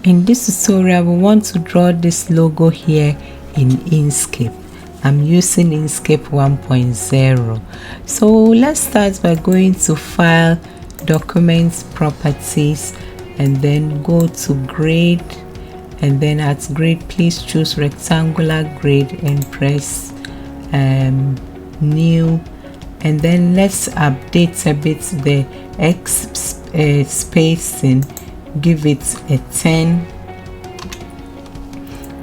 In this tutorial, we want to draw this logo here in Inkscape. I'm using Inkscape 1.0. So let's start by going to File, Documents, Properties, and then go to Grade. And then at Grade, please choose Rectangular Grade and press New. And then let's update a bit the X spacing. Give it a 10.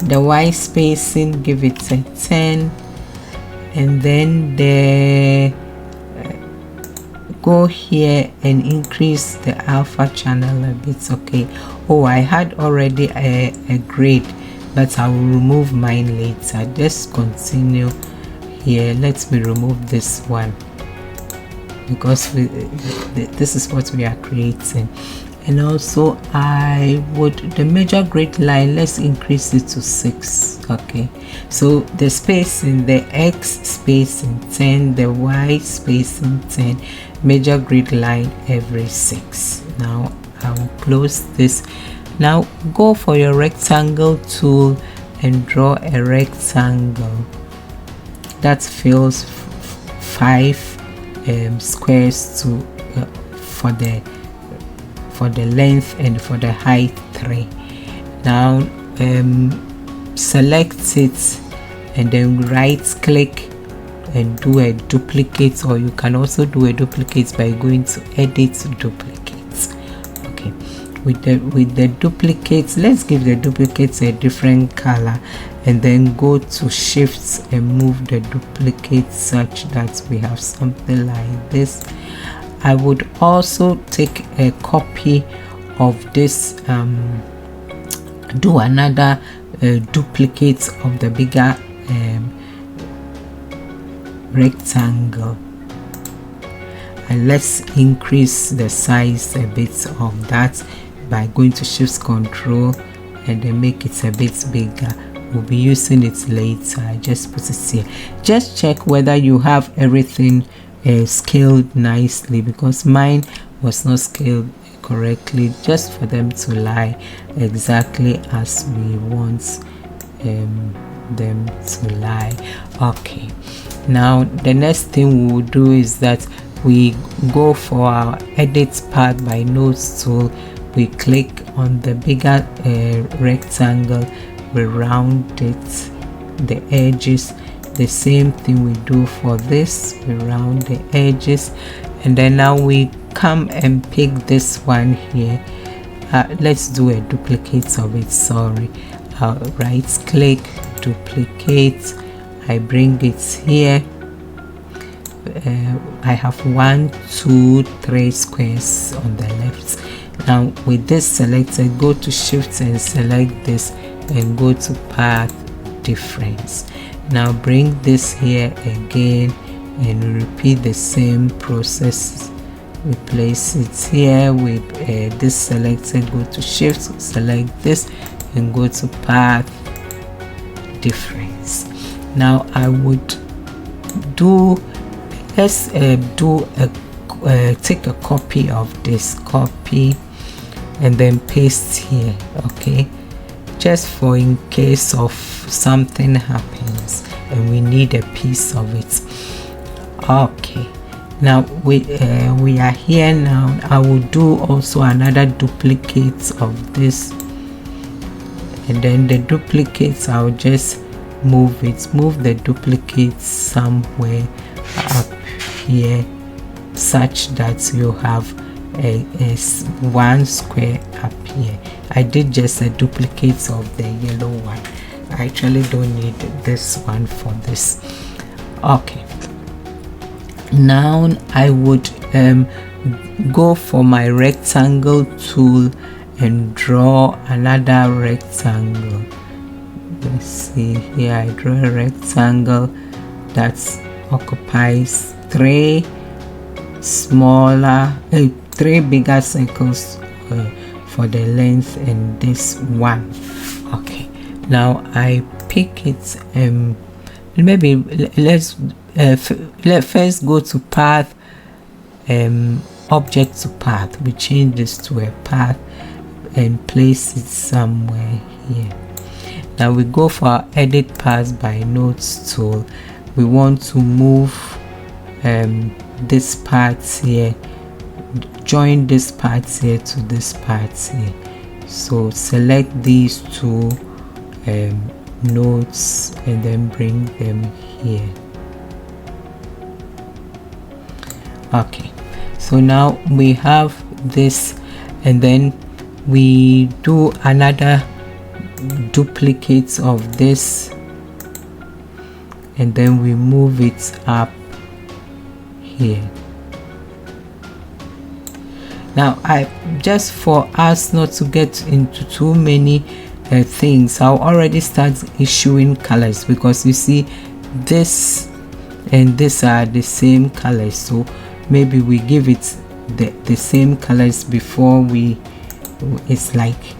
The Y spacing, give it a 10. And then go here and increase the alpha channel a bit. Okay. Oh, I had already a grade, but I will remove mine later. Just continue here. Let me remove this one because this is what we are creating. And also the major grade line, let's increase it to 6. Okay, so the spacing, the X spacing 10, the Y spacing 10, major grid line every 6. Now I will close this. Now go for your rectangle tool and draw a rectangle that fills 5 squares to for the length and for the height 3. Now select it and then right click and do a duplicate, or you can also do a duplicate by going to Edit Duplicates. Okay, with the duplicates, let's give the duplicates a different color and then go to Shift and move the duplicate such that we have something like this. I would also take a copy of this, do another duplicate of the bigger rectangle, and let's increase the size a bit of that by going to Shift Control and then make it a bit bigger. We'll be using it later. I just put it here. Just check whether you have everything scaled nicely, because mine was not scaled correctly, just for them to lie exactly as we want them to lie. Okay, now the next thing we will do is that we go for our edit path by nodes tool. We click on the bigger rectangle, we round it, the edges. The same thing we do for this, we round the edges, and then now we come and pick this one here. Let's do a duplicate of it. Sorry, right click, duplicate. I bring it here. I have 1, 2, 3 squares on the left. Now with this selected, go to Shift and select this and go to Path Difference. Now bring this here again and repeat the same process. We place it here with this selected, go to Shift, select this and go to Path Difference. Now I would take a copy of this, copy and then paste here. Okay, just for in case of something happens and we need a piece of it. Okay, now we are here. Now I will do also another duplicate of this, and then the duplicates I'll just move the duplicate somewhere up here such that you have a 1 square up here. I did just a duplicate of the yellow one. I actually don't need this one for this. Okay, now I would go for my rectangle tool and draw another rectangle. Let's see here, I draw a rectangle that occupies 3 bigger circles for the length and this one. Okay, now I pick it. Maybe let's first go to Path, Object to Path. We change this to a path. and place it somewhere here. Now we go for our edit paths by nodes tool. We want to move this part here, join this part here to this part here. So select these two nodes and then bring them here. Okay, so now we have this, and then we do another duplicate of this, and then we move it up here. Now just for us not to get into too many things, I'll already start issuing colors, because you see this and this are the same colors, so maybe we give it the same colors before it's like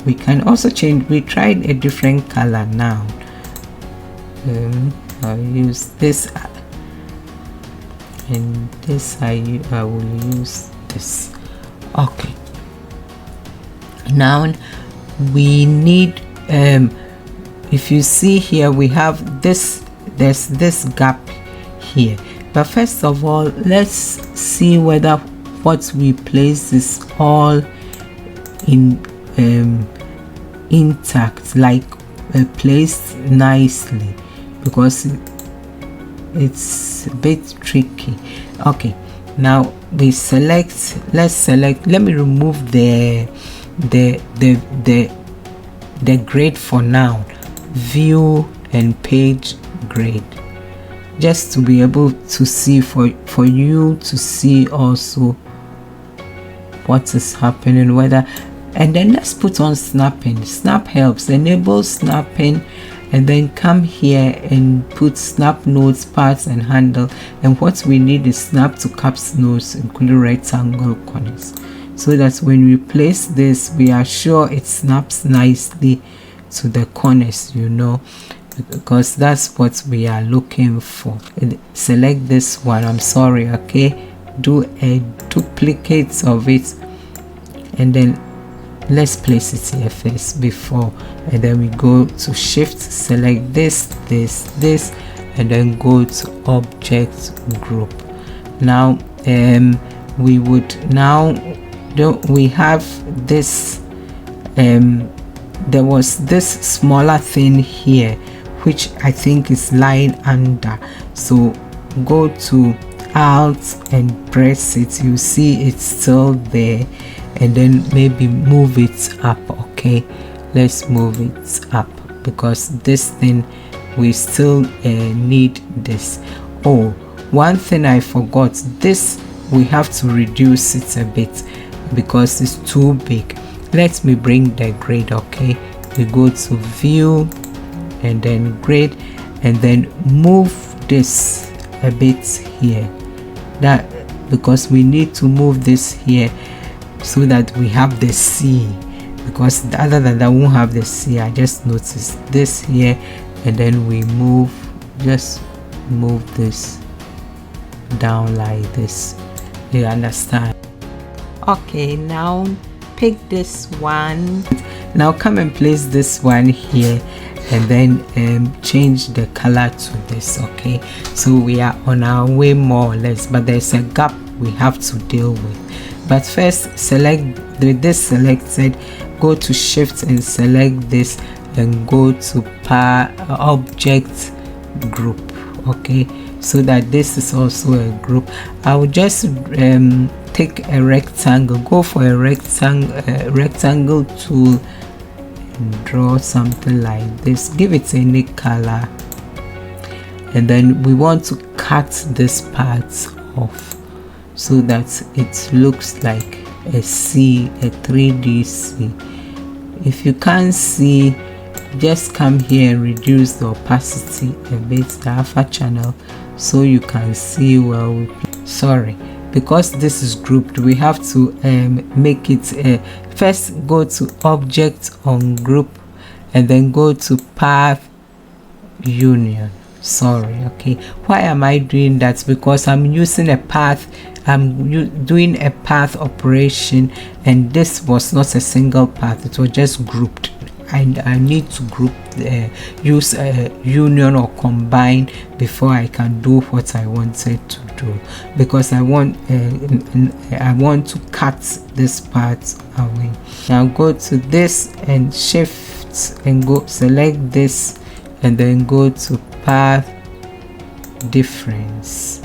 we can also change. We tried a different color now. I'll use this, and this I will use this. Okay, now we need if you see here, we have this, there's this gap here, but first of all let's see whether what we place is all in intact, like placed nicely, because it's a bit tricky. Okay, now we select, let me remove the grade for now, view and page grade, just to be able to see, for you to see also what is happening, whether. And then let's put on snapping. Snap helps, enable snapping, and then come here and put snap nodes, parts and handle. And what we need is snap to caps nodes, including rectangle corners, so that when we place this, we are sure it snaps nicely to the corners, you know, because that's what we are looking for. Select this one, I'm sorry, okay, do a duplicate of it, and then let's place it here first before, and then we go to shift, select this, and then go to object group. Now we would now we have this there was this smaller thing here which I think is lying under, so go to Alt and press it, you see it's still there, and then maybe move it up. Okay, let's move it up, because this thing we still need this. Oh, one thing I forgot, this we have to reduce it a bit because it's too big. Let me bring the grade. Okay, we go to view and then grade, and then move this a bit here, that because we need to move this here so that we have the C, because other than that won't have the C. I just noticed this here, and then we just move this down like this. You understand? Okay, now pick this one. Now come and place this one here, and then change the color to this. Okay, so we are on our way more or less, but there's a gap we have to deal with. But first, select this selected, go to shift and select this, and go to object group. Okay, so that this is also a group. I will just take a rectangle, go for a rectangle tool, and draw something like this, give it any color, and then we want to cut this part off so that it looks like a C, a 3D C. If you can't see, just come here and reduce the opacity a bit, the alpha channel, so you can see well. Sorry, because this is grouped, we have to make it first go to object on group, and then go to path union. Sorry, okay, why am I doing that? Because I'm using a path I'm doing a path operation, and this was not a single path, it was just grouped, and I need to group use a union or combine before I can do what I wanted to do, because I want to cut this part away. Now go to this and shift and go select this, and then go to path difference.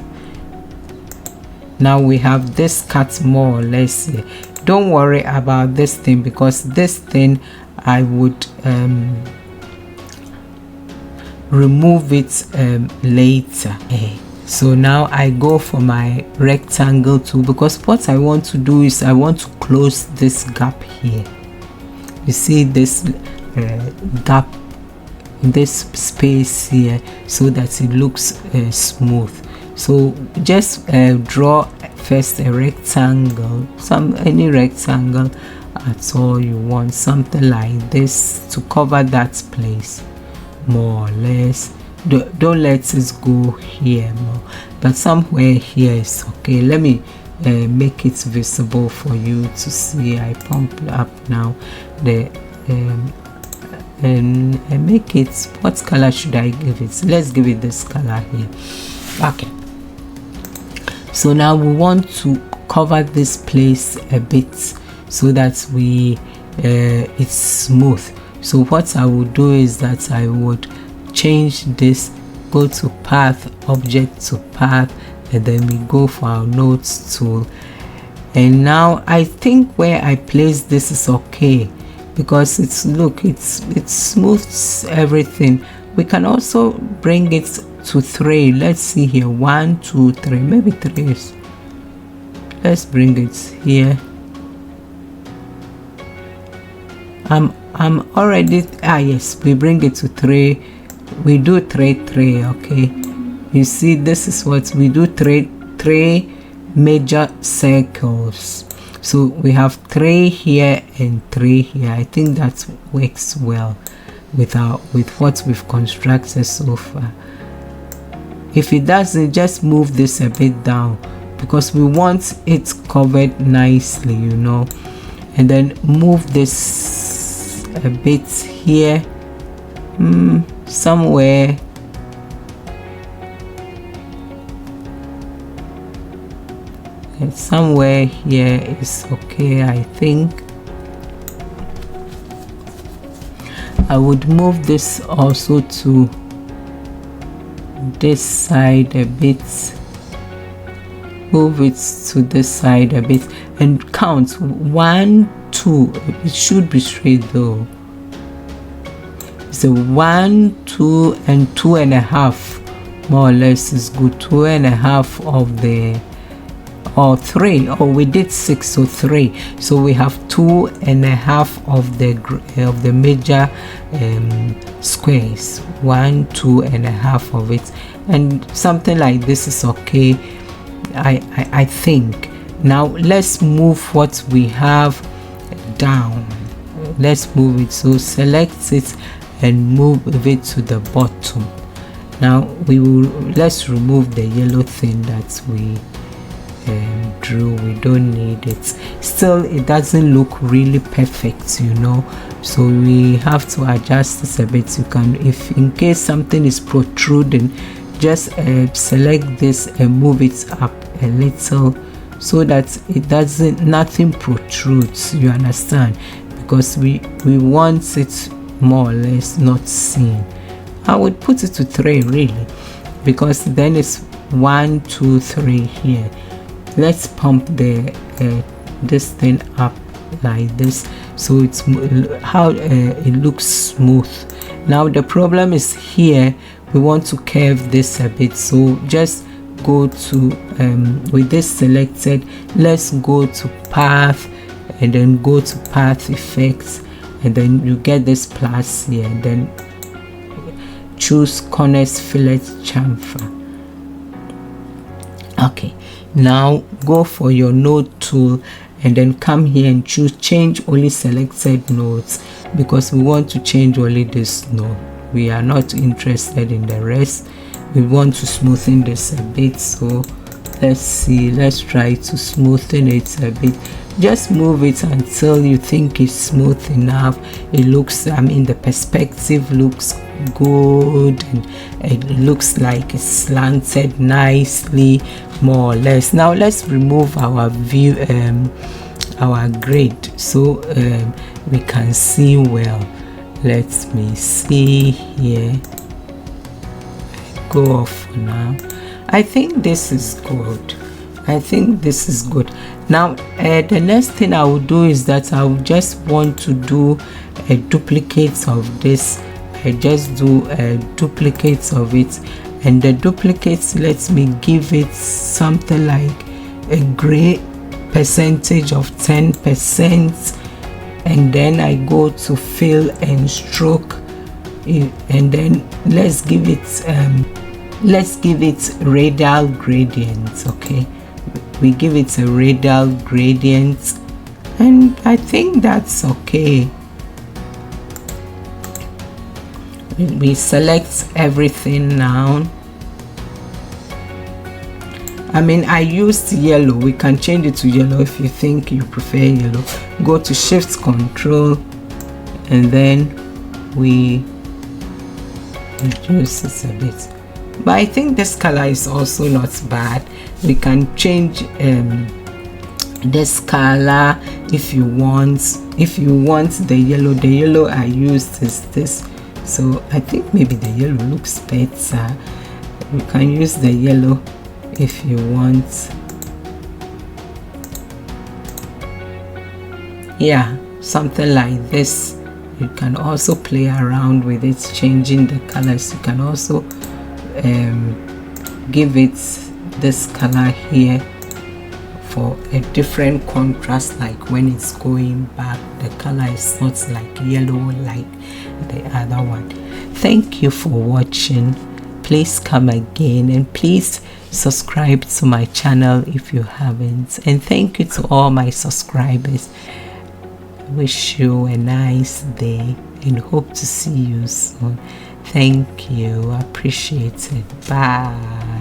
Now we have this cut more or less here. Don't worry about this thing, because this thing I would remove it later. So now I go for my rectangle tool, because what I want to do is I want to close this gap here. You see this gap, this space here, so that it looks smooth. So just draw first a rectangle, any rectangle at all you want, something like this to cover that place more or less. Don't let it go here more, but somewhere here is okay. Let me make it visible for you to see. I pump up now the and make it, what color should I give it? Let's give it this color here. Okay, so now we want to cover this place a bit so that it's smooth. So what I would do is that I would change this, go to path, object to path, and then we go for our nodes tool. And now I think where I place this is okay, because it smooths everything. We can also bring it to 3. Let's see here, 1 2 3, maybe 3 is, let's bring it here. I'm already, yes, we bring it to 3. We do 3 3. Okay, you see, this is what we do, 3 major circles. So we have 3 here and 3 here. I think that works well with what we've constructed so far. If it doesn't, just move this a bit down, because we want it covered nicely, you know. And then move this a bit here, somewhere. Somewhere here is okay. I think I would move this also to this side a bit, move it to this side a bit, and count 1 2. It should be straight though. So 1 2 and 2.5 more or less is good. 2.5 of the, or 3, or we did 6, so 3. So we have 2.5 of the major squares. 1 2.5 of it, and something like this is okay. I think. Now let's move what we have down. Let's move it. So select it and move it to the bottom. Now let's remove the yellow thing that we drew. We don't need it. Still, it doesn't look really perfect, you know, so we have to adjust this a bit. You can, if in case something is protruding, just select this and move it up a little so that it doesn't, nothing protrudes, you understand, because we want it more or less not seen. I would put it to 3 really, because then it's 1 2 3 here. Let's pump this thing up like this, so it's how it looks smooth. Now the problem is here, we want to curve this a bit, so just go to with this selected, let's go to path and then go to path effects, and then you get this plus here, and then choose corners fillet chamfer. Okay, now go for your node tool and then come here and choose change only selected nodes, because we want to change only this node. We are not interested in the rest. We want to smoothen this a bit, so Let's see, let's try to smoothen it a bit. Just move it until you think it's smooth enough. It looks, I mean, the perspective looks good and it looks like it's slanted nicely, more or less. Now let's remove our view, our grid, so we can see well. Let me see here. Go off for now. I think this is good. I think this is good. Now the next thing I will do is that I will just want to do a duplicate of this. I just do a duplicate of it, and the duplicate lets me give it something like a gray percentage of 10%, and then I go to fill and stroke, and then let's give it radial gradient. Okay, we give it a radial gradient, and I think that's okay. We select everything now. I mean, I used yellow. We can change it to yellow if you think you prefer yellow. Go to Shift Control, and then we reduce it a bit. But I think this color is also not bad. We can change this color if you want. If you want the yellow I used is this. So I think maybe the yellow looks better. You can use the yellow if you want. Yeah, something like this. You can also play around with it, changing the colors. You can also give it this color here for a different contrast, like when it's going back, the color is not like yellow like the other one. Thank you for watching. Please come again, and please subscribe to my channel if you haven't. And thank you to all my subscribers. I wish you a nice day and hope to see you soon. Thank you. Appreciate it. Bye.